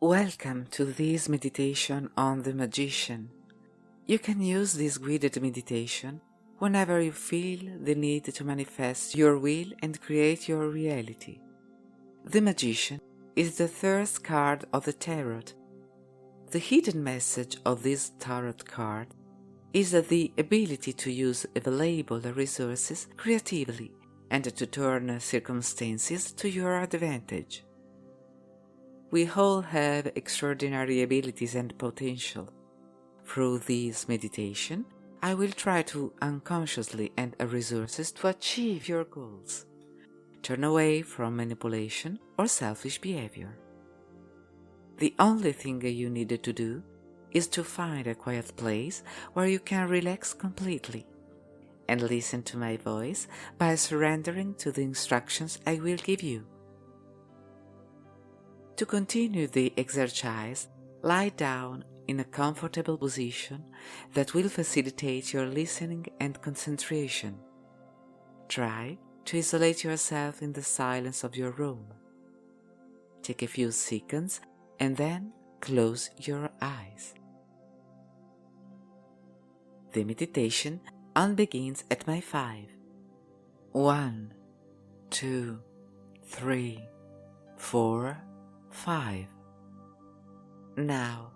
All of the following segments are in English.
Welcome to this meditation on the Magician. You can use this guided meditation whenever you feel the need to manifest your will and create your reality. The Magician is the third card of the Tarot. The hidden message of this Tarot card is the ability to use available resources creatively and to turn circumstances to your advantage. We all have extraordinary abilities and potential. Through this meditation, I will try to unconsciously and resources to achieve your goals. Turn away from manipulation or selfish behavior. The only thing you need to do is to find a quiet place where you can relax completely and listen to my voice by surrendering to the instructions I will give you. To continue the exercise, lie down in a comfortable position that will facilitate your listening and concentration. Try to isolate yourself in the silence of your room. Take a few seconds and then close your eyes. The meditation begins at my 5. 1, 2, 3, 4, 5. Now,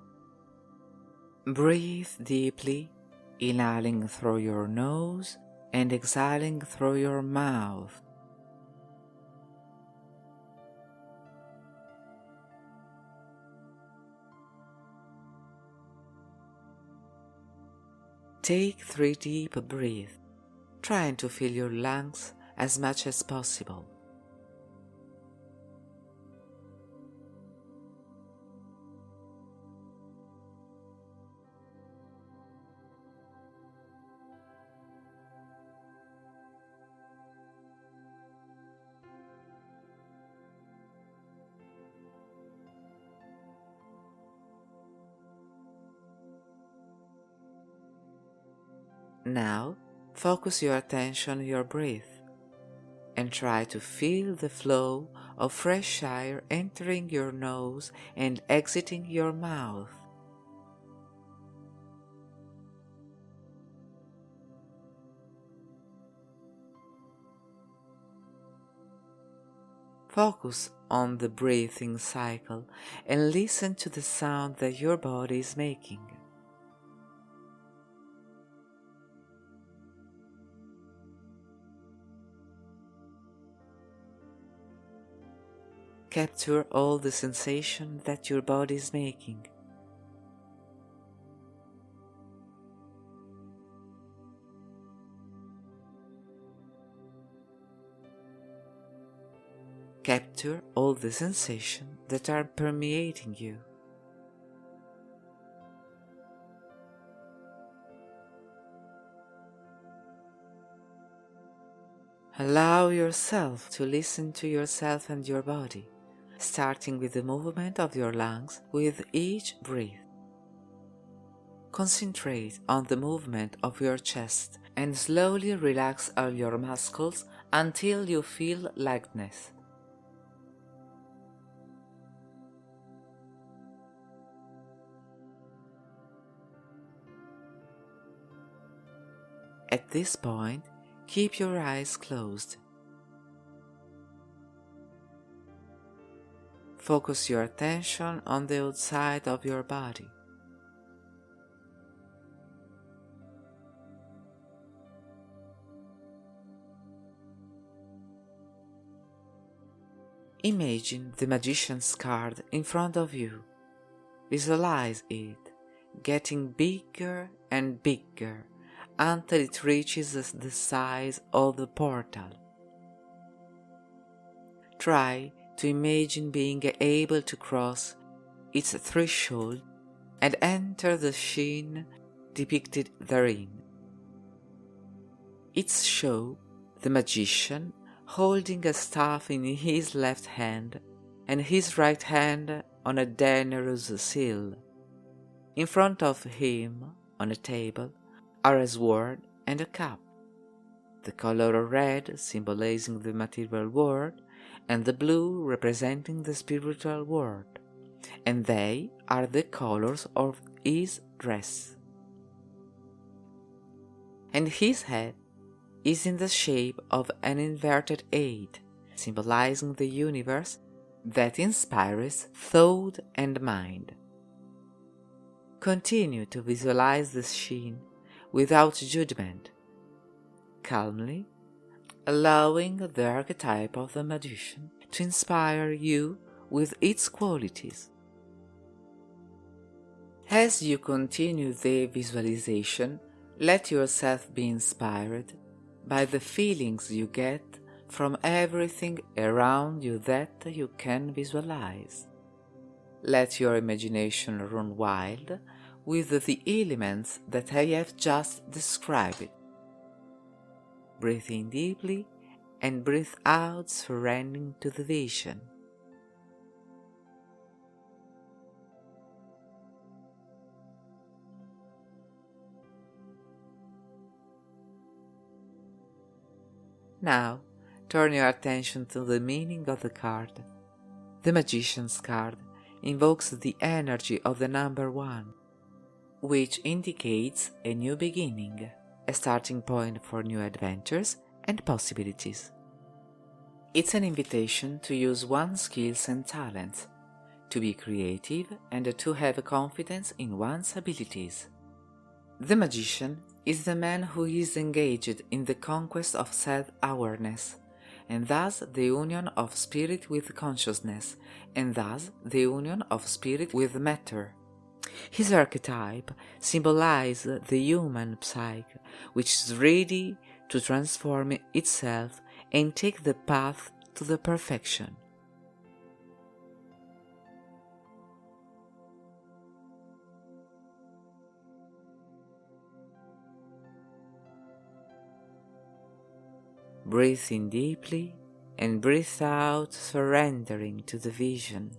breathe deeply, inhaling through your nose and exhaling through your mouth. Take 3 deep breaths, trying to fill your lungs as much as possible. Now, focus your attention on your breath and try to feel the flow of fresh air entering your nose and exiting your mouth. Focus on the breathing cycle and listen to the sound that your body is making. Capture all the sensation that your body is making. Capture all the sensations that are permeating you. Allow yourself to listen to yourself and your body, starting with the movement of your lungs with each breath. Concentrate on the movement of your chest and slowly relax all your muscles until you feel lightness. At this point, keep your eyes closed. Focus your attention on the outside of your body. Imagine the Magician's card in front of you. Visualize it, getting bigger and bigger until it reaches the size of the portal. Try to imagine being able to cross its threshold and enter the scene depicted therein. It shows the Magician holding a staff in his left hand and his right hand on a generous seal. In front of him, on a table, are a sword and a cup. The color red symbolizing the material world and the blue representing the spiritual world. and they are the colors of his dress. And his head is in the shape of an inverted 8, symbolizing the universe that inspires thought and mind. Continue to visualize this sheen without judgment, calmly, allowing the archetype of the magician to inspire you with its qualities. As you continue the visualization, let yourself be inspired by the feelings you get from everything around you that you can visualize. Let your imagination run wild with the elements that I have just described. Breathe in deeply and breathe out, surrendering to the vision. Now, turn your attention to the meaning of the card. The Magician's card invokes the energy of the number 1, which indicates a new beginning, a starting point for new adventures and possibilities. It's an invitation to use one's skills and talents, to be creative and to have confidence in one's abilities. The Magician is the man who is engaged in the conquest of self-awareness, and thus the union of spirit with consciousness, and thus the union of spirit with matter. His archetype symbolizes the human psyche, which is ready to transform itself and take the path to the perfection. Breathe in deeply and breathe out, surrendering to the vision.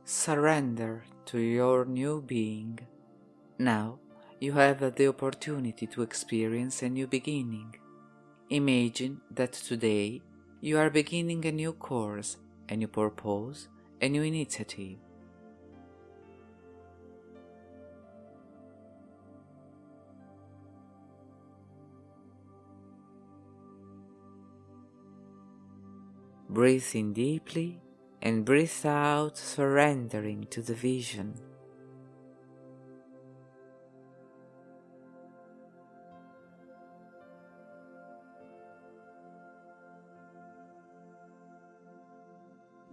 Surrender to your new being. Now you have the opportunity to experience a new beginning. Imagine that today you are beginning a new course, a new purpose, a new initiative. Breathe in deeply and breathe out, surrendering to the vision.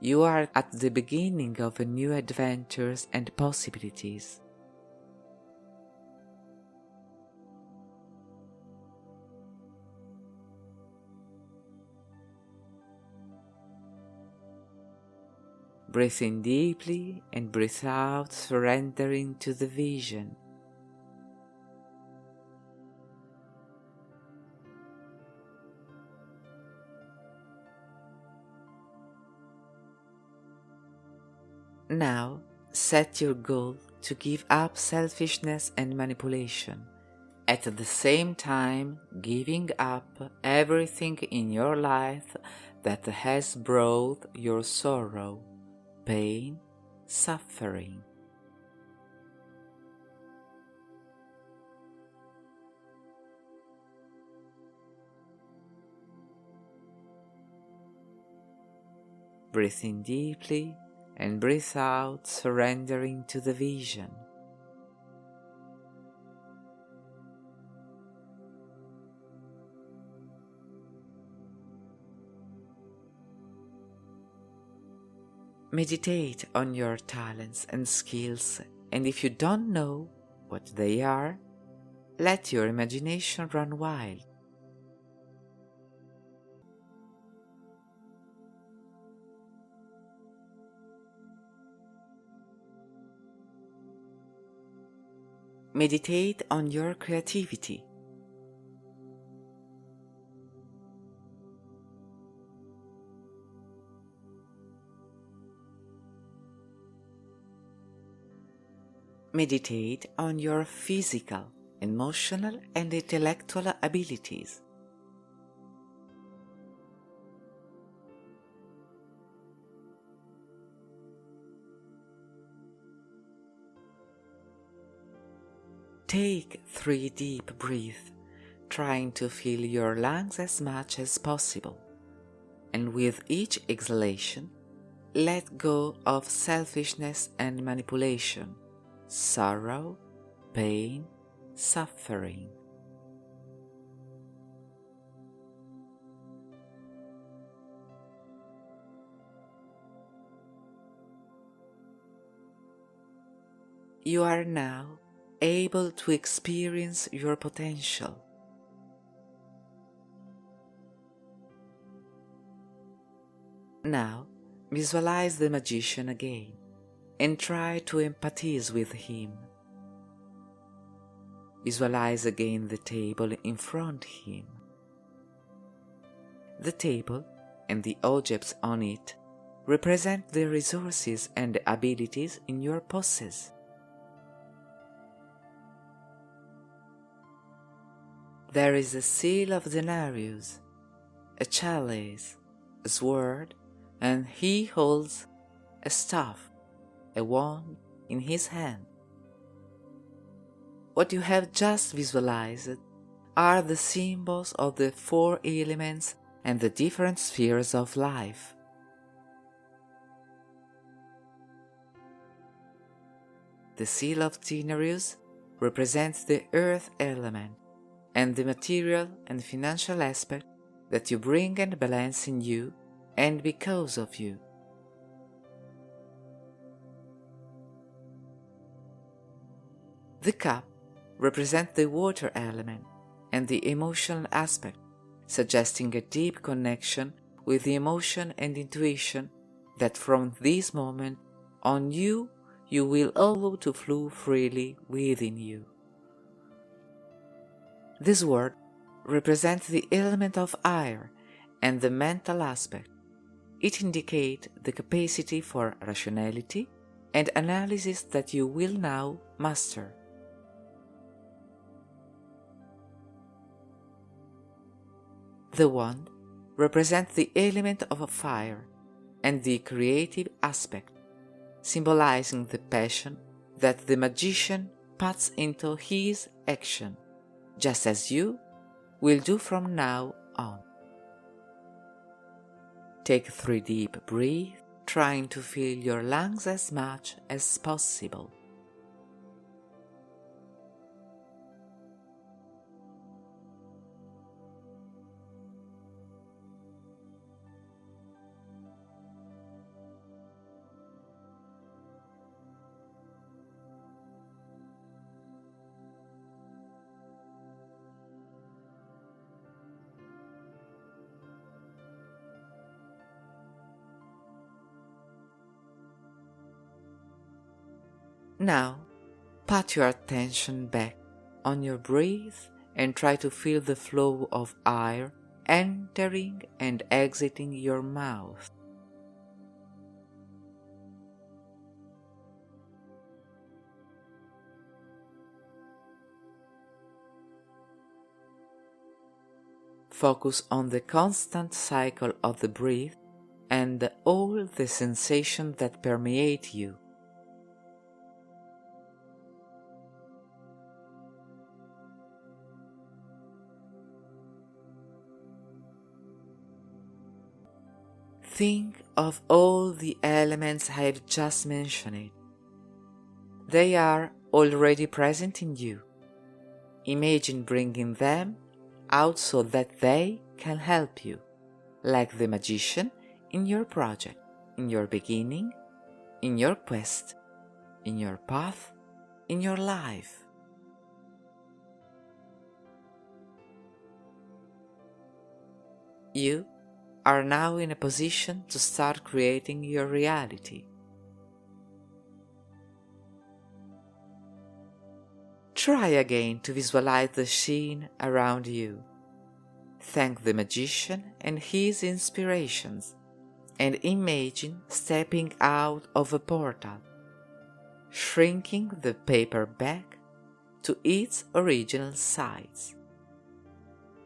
You are at the beginning of new adventures and possibilities. Breathe in deeply and breathe out, surrendering to the vision. Now, set your goal to give up selfishness and manipulation, at the same time giving up everything in your life that has brought your sorrow, pain, suffering. Breathe in deeply and breathe out, surrendering to the vision. Meditate on your talents and skills, and if you don't know what they are, let your imagination run wild. Meditate on your creativity. Meditate on your physical, emotional, and intellectual abilities. Take 3 deep breaths, trying to fill your lungs as much as possible. And with each exhalation, let go of selfishness and manipulation, sorrow, pain, suffering. You are now able to experience your potential. Now, visualize the magician again and try to empathize with him. Visualize again the table in front of him. The table and the objects on it represent the resources and abilities in your possess. There is a seal of denarius, a chalice, a sword, and he holds a staff, a wand in his hand. What you have just visualized are the symbols of the 4 elements and the different spheres of life. The seal of denarius represents the earth element and the material and financial aspect that you bring and balance in you and because of you. The cup represents the water element and the emotional aspect, suggesting a deep connection with the emotion and intuition that from this moment on you will allow to flow freely within you. This word represents the element of air and the mental aspect. It indicates the capacity for rationality and analysis that you will now master. The wand represents the element of fire and the creative aspect, symbolizing the passion that the magician puts into his action, just as you will do from now on. Take 3 deep breaths, trying to fill your lungs as much as possible. Now, put your attention back on your breath and try to feel the flow of air entering and exiting your mouth. Focus on the constant cycle of the breath and all the sensations that permeate you. Think of all the elements I have just mentioned. They are already present in you. Imagine bringing them out so that they can help you, like the magician in your project, in your beginning, in your quest, in your path, in your life. You are now in a position to start creating your reality. Try again to visualize the scene around you. Thank the magician and his inspirations, and imagine stepping out of a portal. shrinking the paper back to its original size.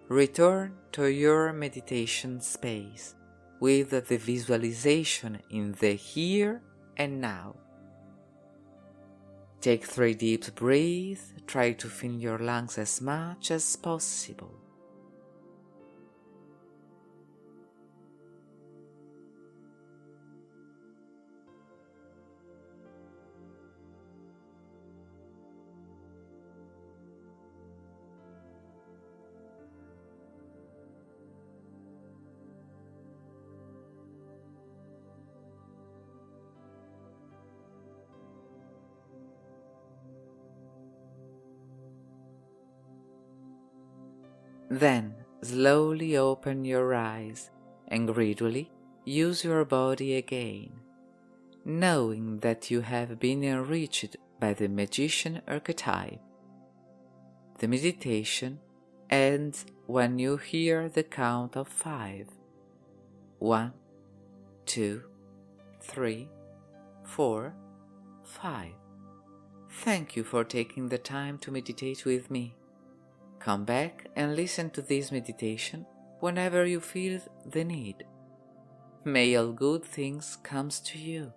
Return to your meditation space with the visualization in the here and now. Take 3 deep breaths, try to fill your lungs as much as possible. Then slowly open your eyes and gradually use your body again, knowing that you have been enriched by the Magician archetype. The meditation ends when you hear the count of 5. 1, 2, 3, 4, 5. Thank you for taking the time to meditate with me. Come back and listen to this meditation whenever you feel the need. May all good things come to you.